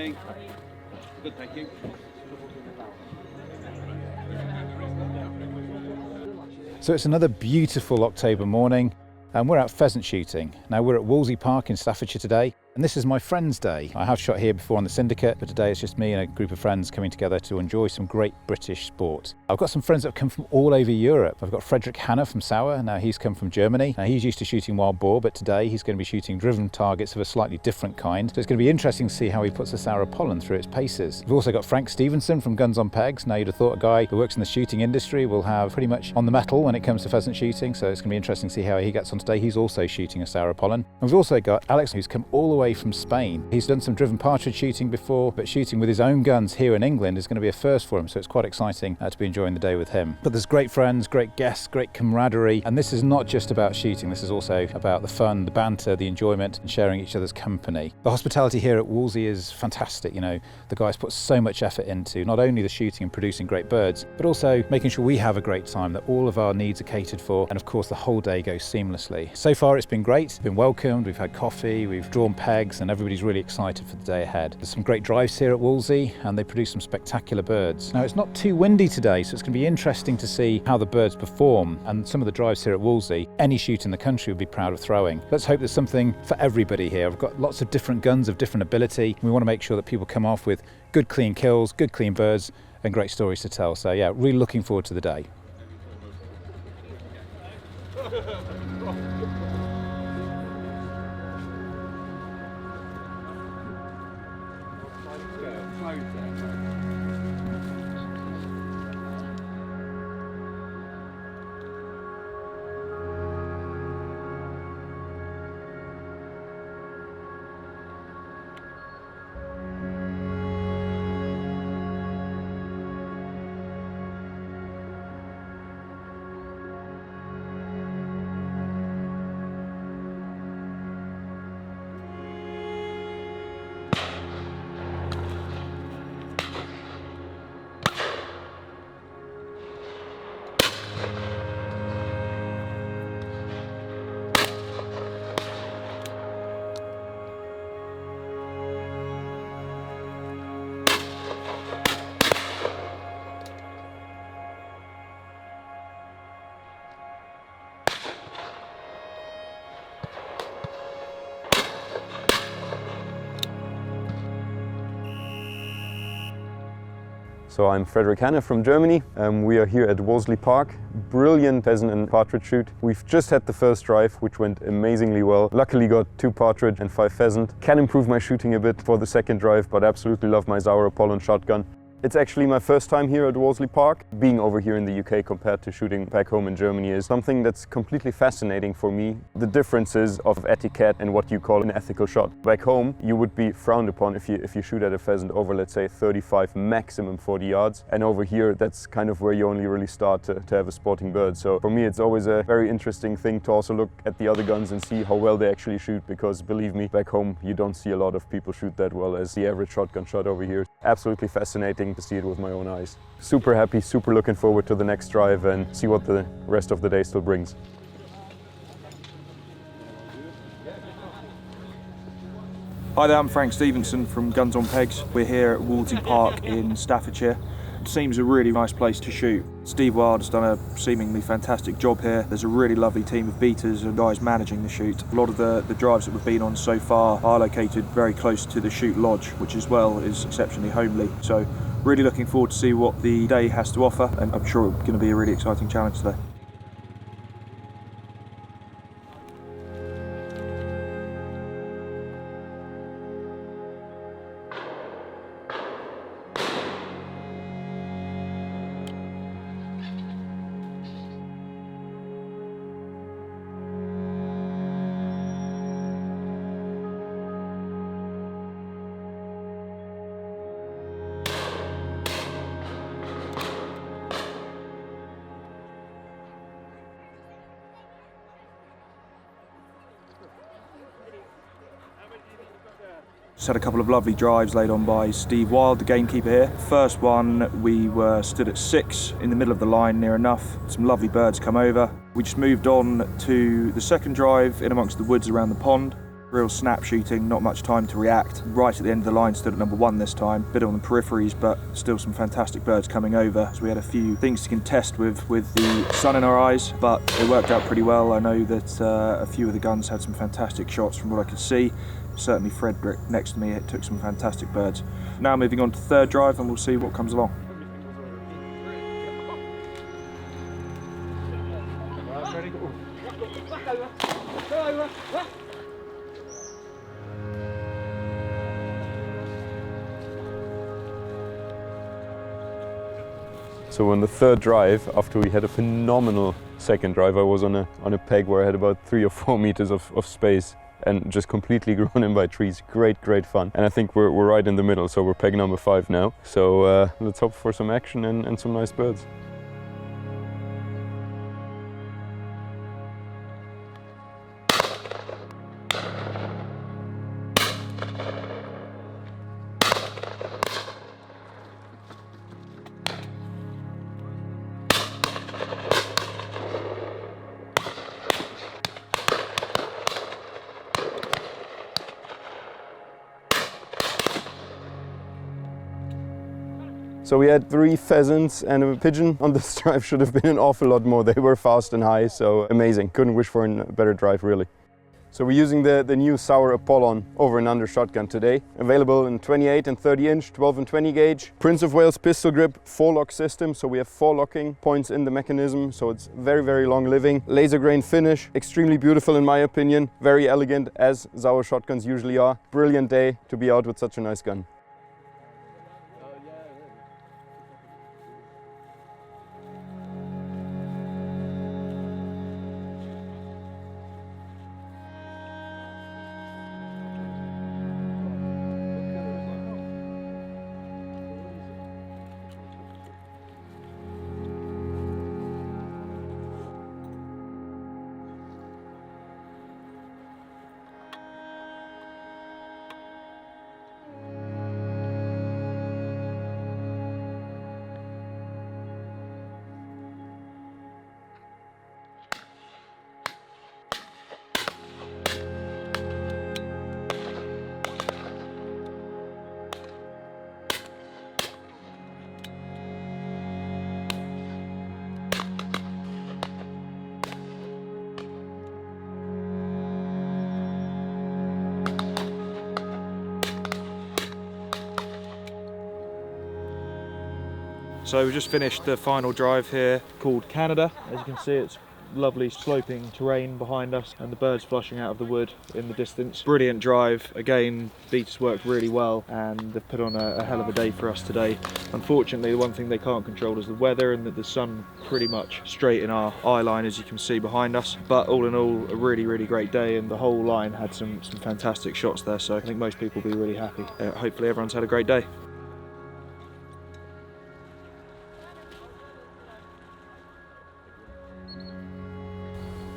morning. Good, thank you. So it's another beautiful October morning and we're out pheasant shooting. Now we're at Wolseley Park in Staffordshire today, and this is my friend's day. I have shot here before on the syndicate, but today it's just me and a group of friends coming together to enjoy some great British sport. I've got some friends that have come from all over Europe. I've got Frederic Hanner from Sauer. Now he's come from Germany. Now he's used to shooting wild boar, but today he's going to be shooting driven targets of a slightly different kind. So it's going to be interesting to see how he puts the Sauer pollen through its paces. We've also got Frank Stephenson from Guns on Pegs. Now you'd have thought a guy who works in the shooting industry will have pretty much on the metal when it comes to pheasant shooting. So it's going to be interesting to see how he gets on today. He's also shooting a Sauer pollen. And we've also got Alex, who's come all the way from Spain. He's done some driven partridge shooting before, but shooting with his own guns here in England is going to be a first for him, so it's quite exciting to be enjoying the day with him. But there's great friends, great guests, great camaraderie, and this is not just about shooting, this is also about the fun, the banter, the enjoyment, and sharing each other's company. The hospitality here at Wolseley is fantastic. You know, the guys put so much effort into not only the shooting and producing great birds, but also making sure we have a great time, that all of our needs are catered for, and of course the whole day goes seamlessly. So far it's been great, we've been welcomed, we've had coffee, we've drawn pegs, and everybody's really excited for the day ahead. There's some great drives here at Wolseley and they produce some spectacular birds. Now it's not too windy today, so it's going to be interesting to see how the birds perform, and some of the drives here at Wolseley, any shoot in the country would be proud of throwing. Let's hope there's something for everybody here. We've got lots of different guns of different ability. We want to make sure that people come off with good clean kills, good clean birds, and great stories to tell. So yeah, really looking forward to the day. So I'm Frederic Hanner from Germany. We are here at Wolseley Park. Brilliant pheasant and partridge shoot. We've just had the first drive, which went amazingly well. Luckily got 2 partridge and 5 pheasant. Can improve my shooting a bit for the second drive, but absolutely love my Sauer pollen shotgun. It's actually my first time here at Wolseley Park. Being over here in the UK compared to shooting back home in Germany is something that's completely fascinating for me. The differences of etiquette and what you call an ethical shot. Back home, you would be frowned upon if you shoot at a pheasant over, let's say, 35, maximum 40 yards. And over here, that's kind of where you only really start to have a sporting bird. So for me, it's always a very interesting thing to also look at the other guns and see how well they actually shoot, because believe me, back home, you don't see a lot of people shoot that well as the average shotgun shot over here. Absolutely fascinating to see it with my own eyes. Super happy, super looking forward to the next drive and see what the rest of the day still brings. Hi there, I'm Frank Stephenson from Guns on Pegs. We're here at Wolseley Park in Staffordshire. It seems a really nice place to shoot. Steve Wild has done a seemingly fantastic job here. There's a really lovely team of beaters and guys managing the shoot. A lot of the drives that we've been on so far are located very close to the shoot lodge, which as well is exceptionally homely. So really looking forward to see what the day has to offer, and I'm sure it's going to be a really exciting challenge today. Just had a couple of lovely drives laid on by Steve Wild, the gamekeeper here. First one, we were stood at 6 in the middle of the line near enough. Some lovely birds come over. We just moved on to the second drive in amongst the woods around the pond. Real snap shooting, not much time to react. Right at the end of the line, stood at number 1 this time. Bit on the peripheries, but still some fantastic birds coming over. So we had a few things to contest with the sun in our eyes, but it worked out pretty well. I know that a few of the guns had some fantastic shots from what I could see. Certainly Frederic next to me took some fantastic birds. Now moving on to third drive, and we'll see what comes along. So on the third drive, after we had a phenomenal second drive, I was on a peg where I had about 3 or 4 meters of space and just completely grown in by trees. Great fun. And I think we're right in the middle, so we're peg number 5 now. So let's hope for some action and some nice birds. So we had 3 pheasants and a pigeon on this drive. Should have been an awful lot more. They were fast and high, so amazing. Couldn't wish for a better drive, really. So we're using the new Sauer Apollon over and under shotgun today. Available in 28 and 30 inch, 12 and 20 gauge. Prince of Wales pistol grip, 4-lock system. So we have 4 locking points in the mechanism. So it's very long living. Laser grain finish, extremely beautiful in my opinion. Very elegant, as Sauer shotguns usually are. Brilliant day to be out with such a nice gun. So we just finished the final drive here called Canada. As you can see, it's lovely sloping terrain behind us and the birds flushing out of the wood in the distance. Brilliant drive. Again, beaters worked really well and they've put on a hell of a day for us today. Unfortunately, the one thing they can't control is the weather, and that the sun pretty much straight in our eye line, as you can see behind us. But all in all, a really great day, and the whole line had some fantastic shots there, so I think most people will be really happy. Hopefully everyone's had a great day.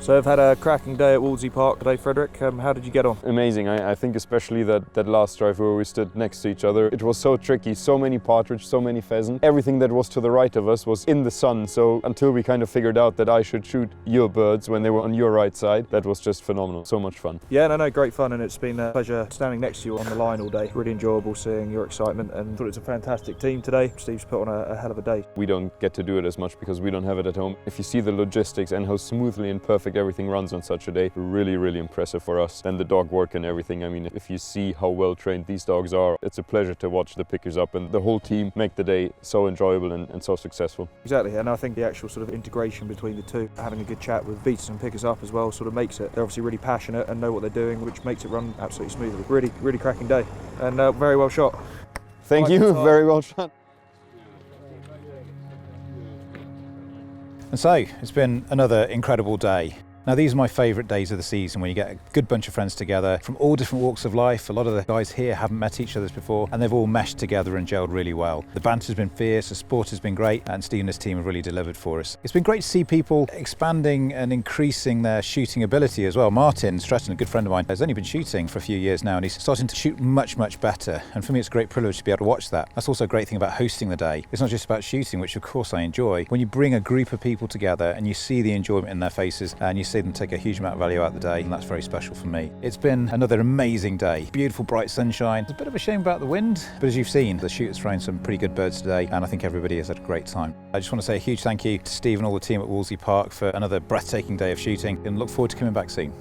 So I've had a cracking day at Wolseley Park today, Frederic. How did you get on? Amazing. I think especially that last drive where we stood next to each other. It was so tricky, so many partridge, so many pheasant. Everything that was to the right of us was in the sun, so until we kind of figured out that I should shoot your birds when they were on your right side, that was just phenomenal. So much fun. Yeah, no, great fun, and it's been a pleasure standing next to you on the line all day. Really enjoyable seeing your excitement, and thought it's a fantastic team today. Steve's put on a hell of a day. We don't get to do it as much because we don't have it at home. If you see the logistics and how smoothly and perfect everything runs on such a day, really impressive for us. And the dog work and everything. I mean, if you see how well trained these dogs are, it's a pleasure to watch the pickers up and the whole team make the day so enjoyable and so successful. Exactly, and I think the actual sort of integration between the two, having a good chat with beaters and pickers up as well, sort of makes it. They're obviously really passionate and know what they're doing, which makes it run absolutely smoothly. Really cracking day, and very well shot. Thank you, very well shot. And so, it's been another incredible day. Now, these are my favourite days of the season, when you get a good bunch of friends together from all different walks of life. A lot of the guys here haven't met each other before, and they've all meshed together and gelled really well. The banter's been fierce, the sport has been great, and Steve and his team have really delivered for us. It's been great to see people expanding and increasing their shooting ability as well. Martin Stratton, a good friend of mine, has only been shooting for a few years now, and he's starting to shoot much better. And for me, it's a great privilege to be able to watch that. That's also a great thing about hosting the day. It's not just about shooting, which of course I enjoy. When you bring a group of people together and you see the enjoyment in their faces, and you see see them take a huge amount of value out of the day, and that's very special for me. It's been another amazing day. Beautiful bright sunshine. It's a bit of a shame about the wind, but as you've seen, the shoot has thrown some pretty good birds today, and I think everybody has had a great time. I just want to say a huge thank you to Steve and all the team at Wolseley Park for another breathtaking day of shooting, and look forward to coming back soon.